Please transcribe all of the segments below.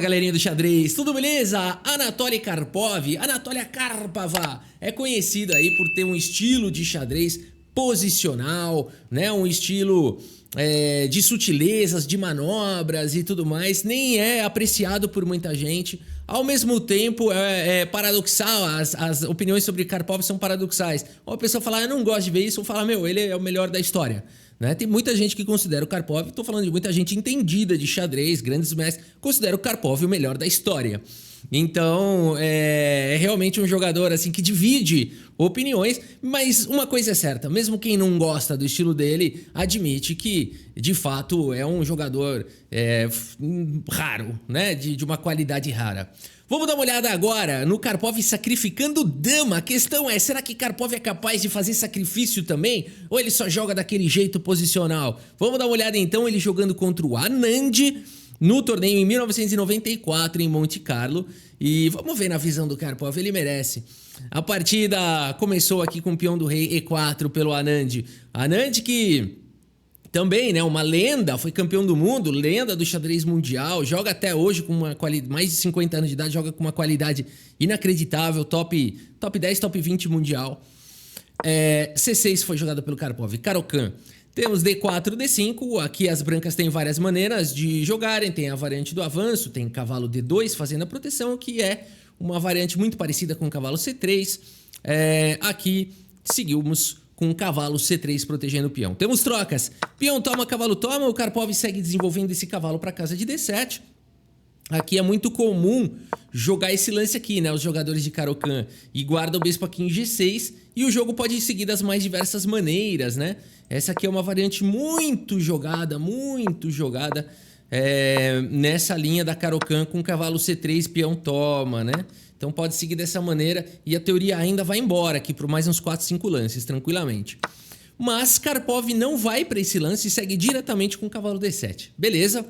Galerinha do xadrez, tudo beleza? Anatoly Karpov, Anatolia Karpova, é conhecido aí por ter um estilo de xadrez posicional, né? Um estilo de sutilezas, de manobras e tudo mais. Nem é apreciado por muita gente. Ao mesmo tempo, é paradoxal, as opiniões sobre Karpov são paradoxais. Uma pessoa fala, eu não gosto de ver isso, ou fala, meu, ele é o melhor da história. Né? Tem muita gente que considera o Karpov, estou falando de muita gente entendida de xadrez, grandes mestres, considera o Karpov o melhor da história. Então, é realmente um jogador assim que divide opiniões, mas uma coisa é certa, mesmo quem não gosta do estilo dele, admite que, de fato, é um jogador raro, né? De uma qualidade rara. Vamos dar uma olhada agora no Karpov sacrificando dama. A questão é, será que Karpov é capaz de fazer sacrifício também? Ou ele só joga daquele jeito posicional? Vamos dar uma olhada então, ele jogando contra o Anand no torneio em 1994 em Monte Carlo. E vamos ver na visão do Karpov, ele merece. A partida começou aqui com o peão do rei E4 pelo Anand. Anand que também, né, uma lenda, foi campeão do mundo, lenda do xadrez mundial, joga até hoje com uma qualidade, mais de 50 anos de idade, joga com uma qualidade inacreditável, top 10, top 20 mundial. C6 foi jogado pelo Karpov. Caro-Kann. Temos D4, D5, aqui as brancas têm várias maneiras de jogarem, tem a variante do avanço, tem cavalo D2 fazendo a proteção, que é uma variante muito parecida com o cavalo C3. Aqui seguimos com o cavalo C3 protegendo o peão. Temos trocas. Peão toma, cavalo toma. O Karpov segue desenvolvendo esse cavalo para casa de D7. Aqui é muito comum jogar esse lance aqui, né? Os jogadores de Caro-Kann e guardam o bispo aqui em G6. E o jogo pode seguir das mais diversas maneiras, né? Essa aqui é uma variante muito jogada nessa linha da Caro-Kann com cavalo C3, peão toma, né? Então pode seguir dessa maneira e a teoria ainda vai embora aqui por mais uns 4, 5 lances, tranquilamente. Mas Karpov não vai para esse lance e segue diretamente com o cavalo D7. Beleza?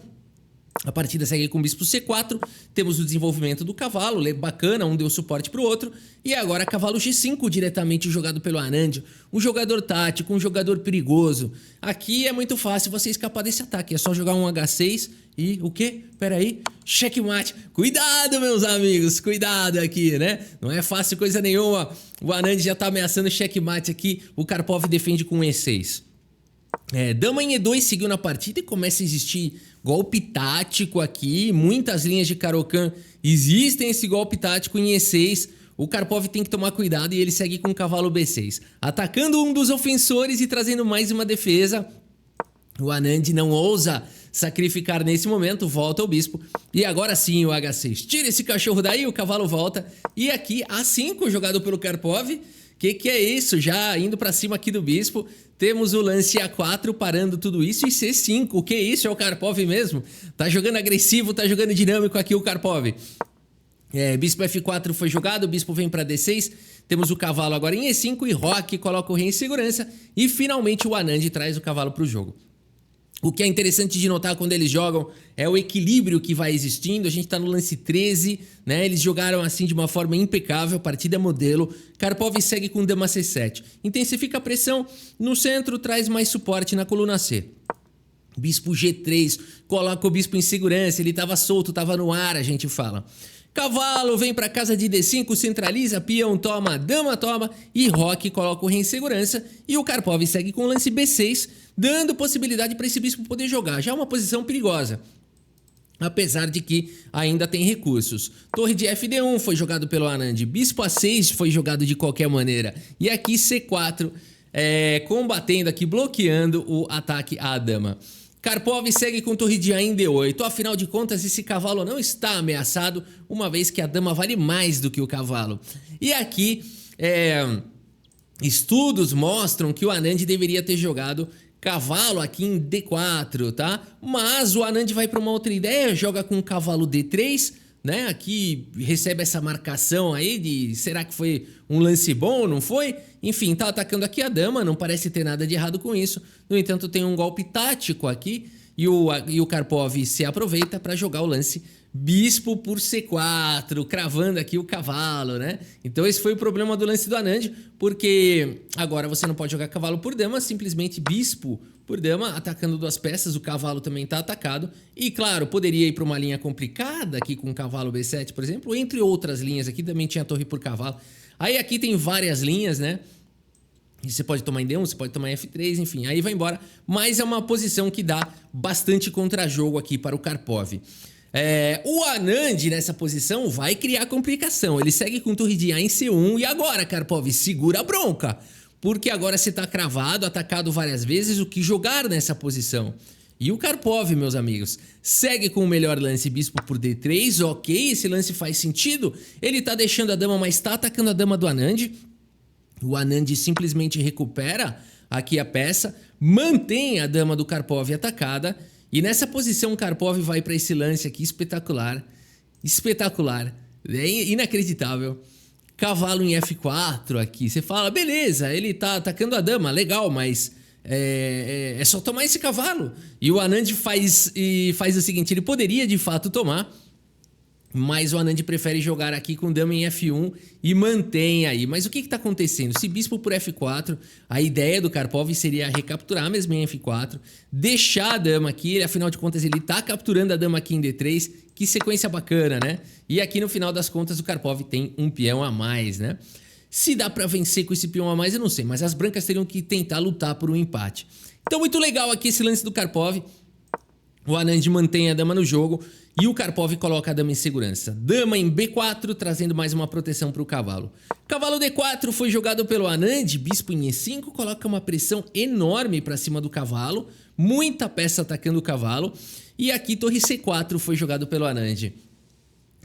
A partida segue com o bispo C4, temos o desenvolvimento do cavalo, bacana, um deu suporte para o outro. E agora cavalo G5 diretamente jogado pelo Anand, um jogador tático, um jogador perigoso. Aqui é muito fácil você escapar desse ataque, é só jogar um H6 e o quê? Pera aí, checkmate. Cuidado, meus amigos, cuidado aqui, né? Não é fácil coisa nenhuma, o Anand já tá ameaçando checkmate aqui, o Karpov defende com E6. Dama em E2 seguiu na partida e começa a existir golpe tático aqui. Muitas linhas de Caro-Kann existem esse golpe tático em E6. O Karpov tem que tomar cuidado e ele segue com o cavalo B6. Atacando um dos ofensores e trazendo mais uma defesa. O Anand não ousa sacrificar nesse momento, volta o bispo. E agora sim o H6. Tira esse cachorro daí, o cavalo volta. E aqui A5 jogado pelo Karpov. Que é isso? Já indo pra cima aqui do bispo, temos o lance A4 parando tudo isso e C5. O que é isso? É o Karpov mesmo? Tá jogando agressivo, tá jogando dinâmico aqui o Karpov. Bispo F4 foi jogado, o bispo vem pra D6. Temos o cavalo agora em E5 e Roque coloca o rei em segurança. E finalmente o Anand traz o cavalo pro jogo. O que é interessante de notar quando eles jogam é o equilíbrio que vai existindo. A gente tá no lance 13, né? Eles jogaram assim de uma forma impecável, partida modelo. Karpov segue com dama C7. Intensifica a pressão. No centro, traz mais suporte na coluna C. Bispo G3, coloca o bispo em segurança. Ele tava solto, tava no ar, a gente fala. Cavalo vem para casa de D5, centraliza, peão toma, dama toma e Roque coloca o rei em segurança. E o Karpov segue com o lance B6, dando possibilidade para esse bispo poder jogar. Já é uma posição perigosa, apesar de que ainda tem recursos. Torre de FD1 foi jogado pelo Anand, bispo A6 foi jogado de qualquer maneira. E aqui C4 combatendo aqui, bloqueando o ataque à dama. Karpov segue com torre de A em D8. Afinal de contas, esse cavalo não está ameaçado, uma vez que a dama vale mais do que o cavalo. E aqui, estudos mostram que o Anand deveria ter jogado cavalo aqui em D4, tá? Mas o Anand vai para uma outra ideia, joga com cavalo D3, né? Aqui recebe essa marcação aí de será que foi um lance bom ou não foi? Enfim, tá atacando aqui a dama, não parece ter nada de errado com isso. No entanto, tem um golpe tático aqui e o Karpov se aproveita para jogar o lance bispo por C4, cravando aqui o cavalo, né? Então esse foi o problema do lance do Anand, porque agora você não pode jogar cavalo por dama, simplesmente bispo por dama, atacando duas peças, o cavalo também está atacado. E claro, poderia ir para uma linha complicada aqui com o cavalo B7, por exemplo, entre outras linhas aqui, também tinha torre por cavalo. Aí aqui tem várias linhas, né? E você pode tomar em D1, você pode tomar em F3, enfim, aí vai embora. Mas é uma posição que dá bastante contra-jogo aqui para o Karpov. O Anand nessa posição vai criar complicação. Ele segue com torre de A em C1. E agora, Karpov, segura a bronca. Porque agora você está cravado, atacado várias vezes. O que jogar nessa posição? E o Karpov, meus amigos, segue com o melhor lance, bispo por D3. Ok, esse lance faz sentido. Ele está deixando a dama, mas está atacando a dama do Anand. O Anand simplesmente recupera aqui a peça, mantém a dama do Karpov atacada. E nessa posição o Karpov vai para esse lance aqui espetacular. Espetacular. É inacreditável. Cavalo em F4 aqui. Você fala, beleza, ele tá atacando a dama, legal, mas é só tomar esse cavalo. E o Anand faz o seguinte, ele poderia de fato tomar, mas o Anand prefere jogar aqui com dama em F1 e mantém aí. Mas o que está acontecendo? Se bispo por F4, a ideia do Karpov seria recapturar mesmo em F4, deixar a dama aqui, afinal de contas ele está capturando a dama aqui em D3, que sequência bacana, né? E aqui no final das contas o Karpov tem um peão a mais, né? Se dá para vencer com esse peão a mais eu não sei, mas as brancas teriam que tentar lutar por um empate. Então muito legal aqui esse lance do Karpov. O Anand mantém a dama no jogo e o Karpov coloca a dama em segurança. Dama em B4, trazendo mais uma proteção para o cavalo. Cavalo D4 foi jogado pelo Anand, bispo em E5, coloca uma pressão enorme para cima do cavalo. Muita peça atacando o cavalo. E aqui torre C4 foi jogado pelo Anand.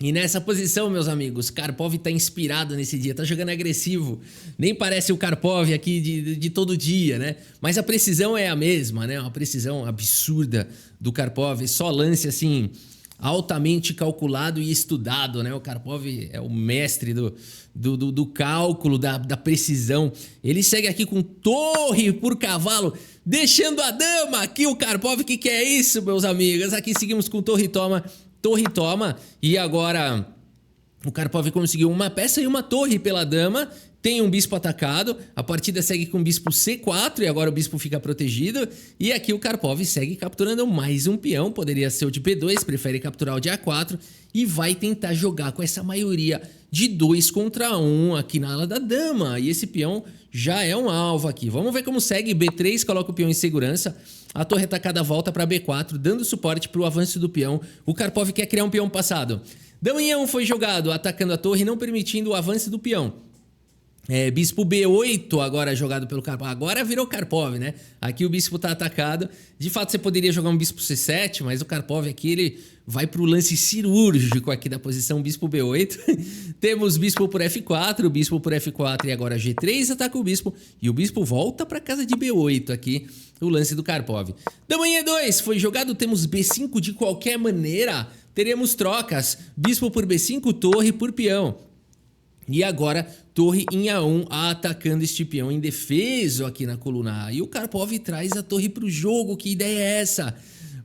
E nessa posição, meus amigos, Karpov tá inspirado nesse dia, tá jogando agressivo. Nem parece o Karpov aqui de todo dia, né? Mas a precisão é a mesma, né? Uma precisão absurda do Karpov. Só lance, assim, altamente calculado e estudado, né? O Karpov é o mestre do cálculo, da precisão. Ele segue aqui com torre por cavalo, deixando a dama aqui, o Karpov. Que é isso, meus amigos? Aqui seguimos com torre toma. Torre toma, e agora o Karpov conseguiu uma peça e uma torre pela dama, tem um bispo atacado, a partida segue com bispo C4 e agora o bispo fica protegido, e aqui o Karpov segue capturando mais um peão, poderia ser o de B2, prefere capturar o de A4 e vai tentar jogar com essa maioria de 2 contra 1 aqui na ala da dama, e esse peão já é um alvo aqui. Vamos ver como segue. B3 coloca o peão em segurança. A torre atacada volta para B4, dando suporte para o avanço do peão. O Karpov quer criar um peão passado. Dama em E1 foi jogado, atacando a torre, não permitindo o avanço do peão. Bispo B8 agora jogado pelo Karpov. Agora virou Karpov, né? Aqui o bispo tá atacado. De fato, você poderia jogar um bispo C7, mas o Karpov aqui, ele vai pro lance cirúrgico aqui da posição bispo B8. Temos bispo por F4, bispo por F4 e agora G3 ataca o bispo. E o bispo volta para casa de B8 aqui, o lance do Karpov. Dama em E2 foi jogado, temos B5 de qualquer maneira. Teremos trocas, bispo por B5, torre por peão. E agora, torre em A1, atacando este peão indefeso aqui na coluna A. E o Karpov traz a torre para o jogo. Que ideia é essa?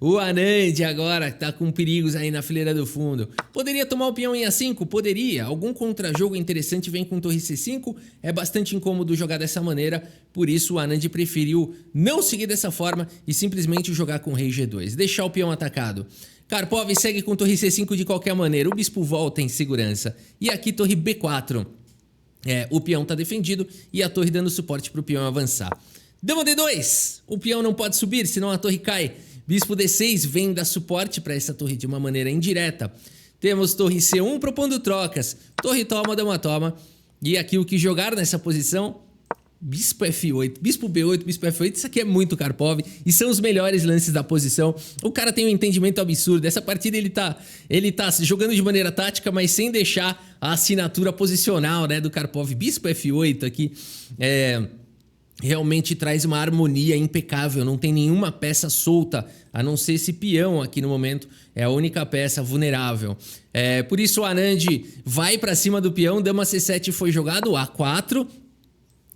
O Anand agora está com perigos aí na fileira do fundo. Poderia tomar o peão em A5? Poderia. Algum contra-jogo interessante vem com torre C5. É bastante incômodo jogar dessa maneira. Por isso, o Anand preferiu não seguir dessa forma e simplesmente jogar com rei G2. Deixar o peão atacado. Karpov segue com torre C5 de qualquer maneira, o bispo volta em segurança. E aqui torre B4. O peão está defendido e a torre dando suporte para o peão avançar. Dama D2, o peão não pode subir, senão a torre cai. Bispo D6 vem dar suporte para essa torre de uma maneira indireta. Temos torre C1 propondo trocas. Torre toma, dama toma. E aqui o que jogar nessa posição... Bispo F8, bispo B8, bispo F8, isso aqui é muito Karpov e são os melhores lances da posição. O cara tem um entendimento absurdo. Essa partida ele tá jogando de maneira tática, mas sem deixar a assinatura posicional, né, do Karpov. Bispo F8 aqui realmente traz uma harmonia impecável, não tem nenhuma peça solta, a não ser esse peão aqui no momento, é a única peça vulnerável. Por isso o Anand vai para cima do peão, dama C7 foi jogado, A4.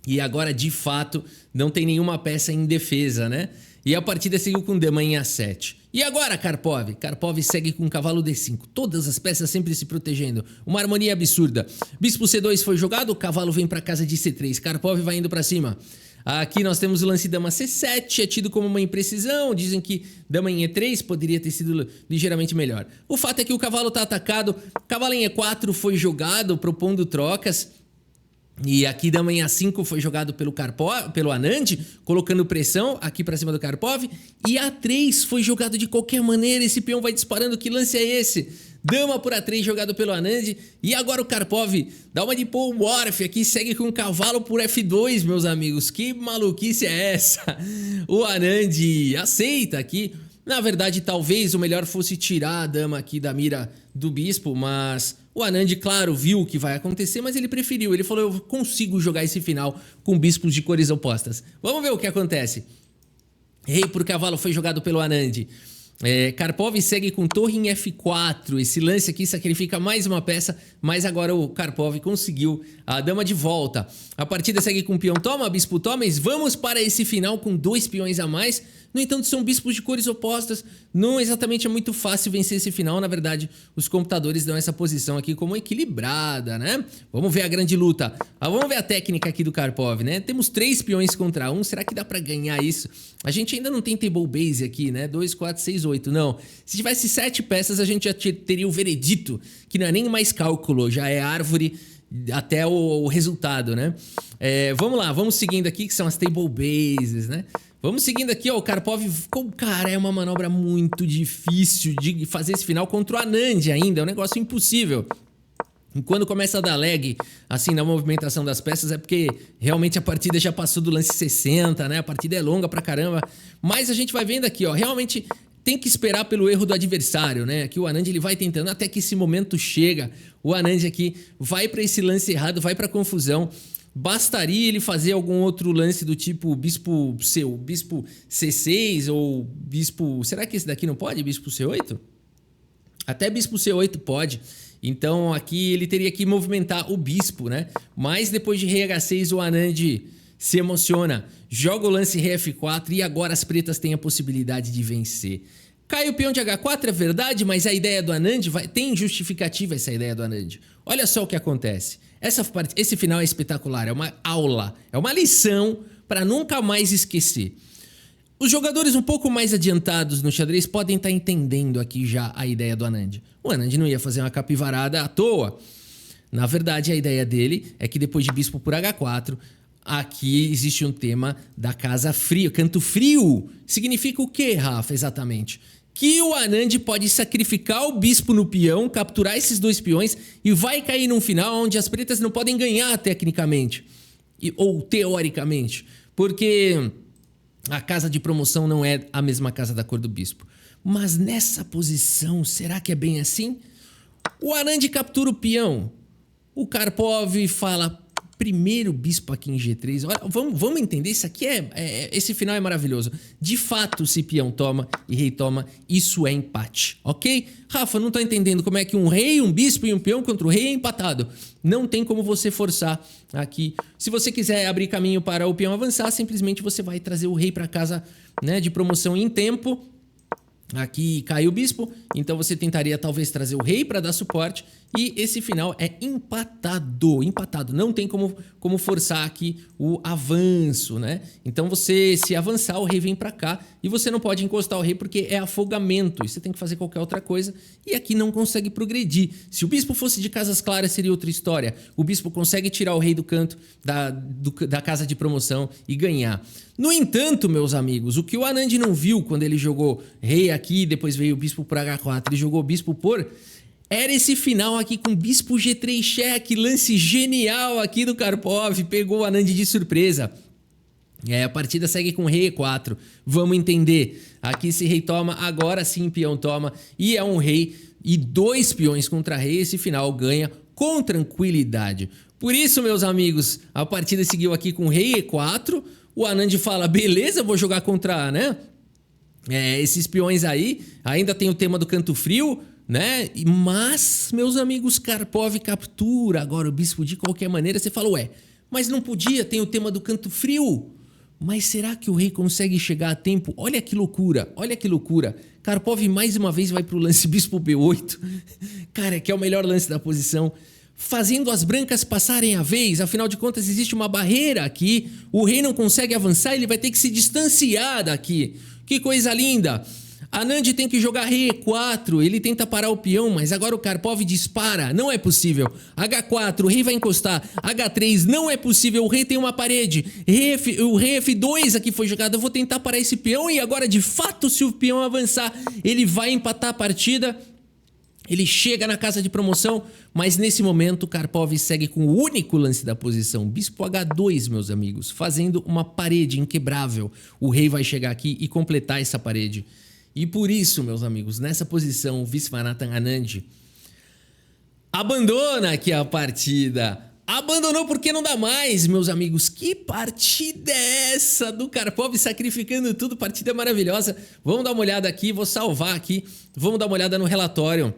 E agora, de fato, não tem nenhuma peça em defesa, né? E a partida seguiu com dama em A7. E agora, Karpov? Karpov segue com o cavalo D5. Todas as peças sempre se protegendo. Uma harmonia absurda. Bispo C2 foi jogado, o cavalo vem para casa de C3. Karpov vai indo para cima. Aqui nós temos o lance dama C7, é tido como uma imprecisão, dizem que dama em E3 poderia ter sido ligeiramente melhor. O fato é que o cavalo está atacado, cavalo em E4 foi jogado, propondo trocas, e aqui dama em A5 foi jogado pelo Anand, colocando pressão aqui para cima do Karpov, e A3 foi jogado de qualquer maneira, esse peão vai disparando, que lance é esse? Dama por A3 jogado pelo Anand. E agora o Karpov dá uma de Paul Morphy aqui, segue com o cavalo por F2, meus amigos. Que maluquice é essa? O Anand aceita aqui. Na verdade, talvez o melhor fosse tirar a dama aqui da mira do bispo, mas o Anand, claro, viu o que vai acontecer, mas ele preferiu. Ele falou, eu consigo jogar esse final com bispos de cores opostas. Vamos ver o que acontece. Rei por cavalo foi jogado pelo Anand. Karpov segue com torre em F4. Esse lance aqui sacrifica mais uma peça, mas agora o Karpov conseguiu a dama de volta. A partida segue com peão toma, bispo toma. Vamos para esse final com 2 peões a mais. No entanto, são bispos de cores opostas. Não exatamente é muito fácil vencer esse final. Na verdade, os computadores dão essa posição aqui como equilibrada, né? Vamos ver a grande luta. Vamos ver a técnica aqui do Karpov, né? Temos 3 peões contra 1. Será que dá pra ganhar isso? A gente ainda não tem table base aqui, né? 2, 4, 6, 8. Não. Se tivesse 7 peças, a gente já teria o veredito, que não é nem mais cálculo, já é árvore até o resultado, né? Vamos lá, vamos seguindo aqui, que são as table bases, né? Vamos seguindo aqui, ó, o Karpov, cara, é uma manobra muito difícil de fazer esse final contra o Anand ainda, é um negócio impossível. E quando começa a dar lag, assim, na movimentação das peças, é porque realmente a partida já passou do lance 60, né? A partida é longa pra caramba, mas a gente vai vendo aqui, ó, realmente tem que esperar pelo erro do adversário, né? Aqui o Anand ele vai tentando até que esse momento chega. O Anand aqui vai pra esse lance errado, vai pra confusão. Bastaria ele fazer algum outro lance do tipo bispo C6 ou bispo... Será que esse daqui não pode? Bispo C8? Até bispo C8 pode. Então aqui ele teria que movimentar o bispo, né? Mas depois de rei H6 o Anand se emociona. Joga o lance rei F4 e agora as pretas têm a possibilidade de vencer. Cai o peão de H4, é verdade, mas a ideia do Anand tem justificativa essa ideia do Anand. Olha só o que acontece. Esse final é espetacular, é uma aula, é uma lição para nunca mais esquecer. Os jogadores um pouco mais adiantados no xadrez podem estar entendendo aqui já a ideia do Anand. O Anand não ia fazer uma capivarada à toa. Na verdade, a ideia dele é que depois de bispo por H4, aqui existe um tema da casa fria, canto frio. Significa o quê, Rafa, exatamente? Que o Anand pode sacrificar o bispo no peão, capturar esses 2 peões e vai cair num final onde as pretas não podem ganhar tecnicamente ou teoricamente, porque a casa de promoção não é a mesma casa da cor do bispo. Mas nessa posição, será que é bem assim? O Anand captura o peão. O Karpov fala, primeiro bispo aqui em G3. Olha, vamos entender, isso aqui esse final é maravilhoso. De fato, se peão toma e rei toma, isso é empate, ok? Rafa, não tô entendendo como é que um rei, um bispo e um peão contra o rei é empatado. Não tem como você forçar aqui. Se você quiser abrir caminho para o peão avançar, simplesmente você vai trazer o rei para casa, né, de promoção em tempo. Aqui cai o bispo, então você tentaria talvez trazer o rei para dar suporte e esse final é empatado, não tem como forçar aqui o avanço, né? Então você, se avançar, o rei vem para cá e você não pode encostar o rei porque é afogamento, e você tem que fazer qualquer outra coisa e aqui não consegue progredir. Se o bispo fosse de casas claras seria outra história, o bispo consegue tirar o rei do canto da casa de promoção e ganhar. No entanto, meus amigos, o que o Anand não viu quando ele jogou rei aqui, depois veio o bispo por H4, ele jogou bispo por... Era esse final aqui com bispo G3 cheque, lance genial aqui do Karpov, pegou o Anand de surpresa. A partida segue com rei E4, vamos entender. Aqui se rei toma, agora sim peão toma, e é um rei e 2 peões contra rei, esse final ganha com tranquilidade. Por isso, meus amigos, a partida seguiu aqui com rei E4, o Anand fala, beleza, vou jogar contra, né, esses peões aí, ainda tem o tema do canto frio, né? Mas, meus amigos, Karpov captura agora o bispo de qualquer maneira. Você fala, ué, mas não podia, tem o tema do canto frio. Mas será que o rei consegue chegar a tempo? Olha que loucura, olha que loucura. Karpov mais uma vez vai pro lance bispo B8. Cara, que é o melhor lance da posição. Fazendo as brancas passarem a vez, afinal de contas existe uma barreira aqui. O rei não consegue avançar, ele vai ter que se distanciar daqui. Que coisa linda. Anand tem que jogar rei E4, ele tenta parar o peão, mas agora o Karpov dispara, não é possível. H4, o rei vai encostar. H3, não é possível, o rei tem uma parede. O rei F2 aqui foi jogado, eu vou tentar parar esse peão e agora de fato se o peão avançar, ele vai empatar a partida. Ele chega na casa de promoção, mas nesse momento o Karpov segue com o único lance da posição, bispo H2, meus amigos, fazendo uma parede inquebrável. O rei vai chegar aqui e completar essa parede. E por isso, meus amigos, nessa posição, o Viswanathan Anand abandona aqui a partida. Abandonou porque não dá mais, meus amigos. Que partida é essa do Karpov sacrificando tudo? Partida maravilhosa. Vamos dar uma olhada aqui, vou salvar aqui. Vamos dar uma olhada no relatório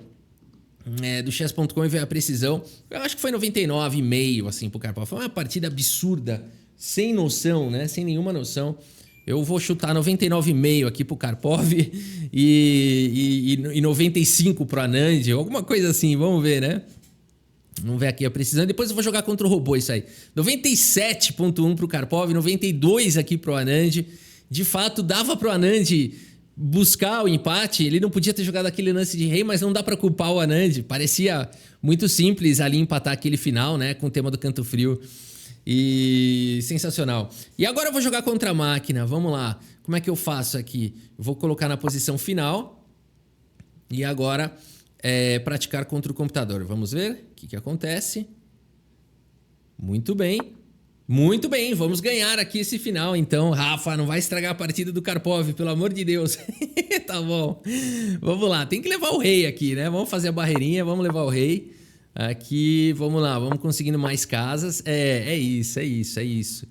do chess.com e ver a precisão. Eu acho que foi 99,5 assim pro Karpov. Foi uma partida absurda, sem noção, né? Sem nenhuma noção. Eu vou chutar 99,5 aqui pro Karpov e 95 pro Anand, alguma coisa assim, vamos ver, né? Vamos ver aqui a precisão. Depois eu vou jogar contra o robô isso aí. 97,1 pro Karpov, 92 aqui pro Anand. De fato, dava pro Anand buscar o empate. Ele não podia ter jogado aquele lance de rei, mas não dá pra culpar o Anand. Parecia muito simples ali empatar aquele final, né? Com o tema do canto frio. E sensacional. E agora eu vou jogar contra a máquina. Vamos lá. Como é que eu faço aqui? Eu vou colocar na posição final. E agora praticar contra o computador. Vamos ver o que acontece. Muito bem. Muito bem. Vamos ganhar aqui esse final. Então, Rafa, não vai estragar a partida do Karpov, pelo amor de Deus. Tá bom. Vamos lá. Tem que levar o rei aqui, né? Vamos fazer a barreirinha. Vamos levar o rei. Aqui, vamos lá, vamos conseguindo mais casas. É isso.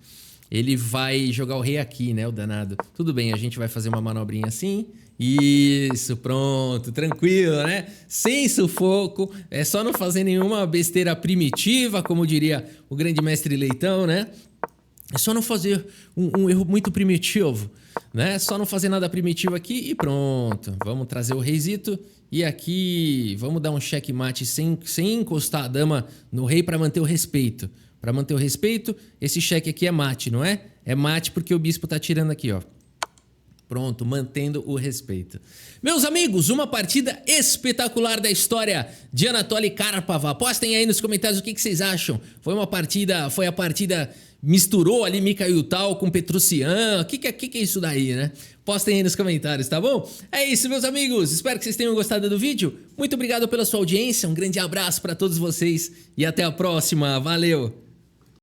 Ele vai jogar o rei aqui, né, o danado. Tudo bem, a gente vai fazer uma manobrinha assim. Isso, pronto, tranquilo, né? Sem sufoco, é só não fazer nenhuma besteira primitiva, como diria o grande mestre Leitão, né? É só não fazer um erro muito primitivo, né? Só não fazer nada primitivo aqui e pronto. Vamos trazer o reizito e aqui vamos dar um checkmate sem encostar a dama no rei para manter o respeito. Para manter o respeito, esse cheque aqui é mate, não é? É mate porque o bispo tá tirando aqui, ó. Pronto, mantendo o respeito. Meus amigos, uma partida espetacular da história de Anatoly Karpov. Postem aí nos comentários o que vocês acham. Foi a partida misturou ali Mikhail Tal com Petrosyan. O que é isso daí, né? Postem aí nos comentários, tá bom? É isso, meus amigos. Espero que vocês tenham gostado do vídeo. Muito obrigado pela sua audiência. Um grande abraço para todos vocês e até a próxima. Valeu!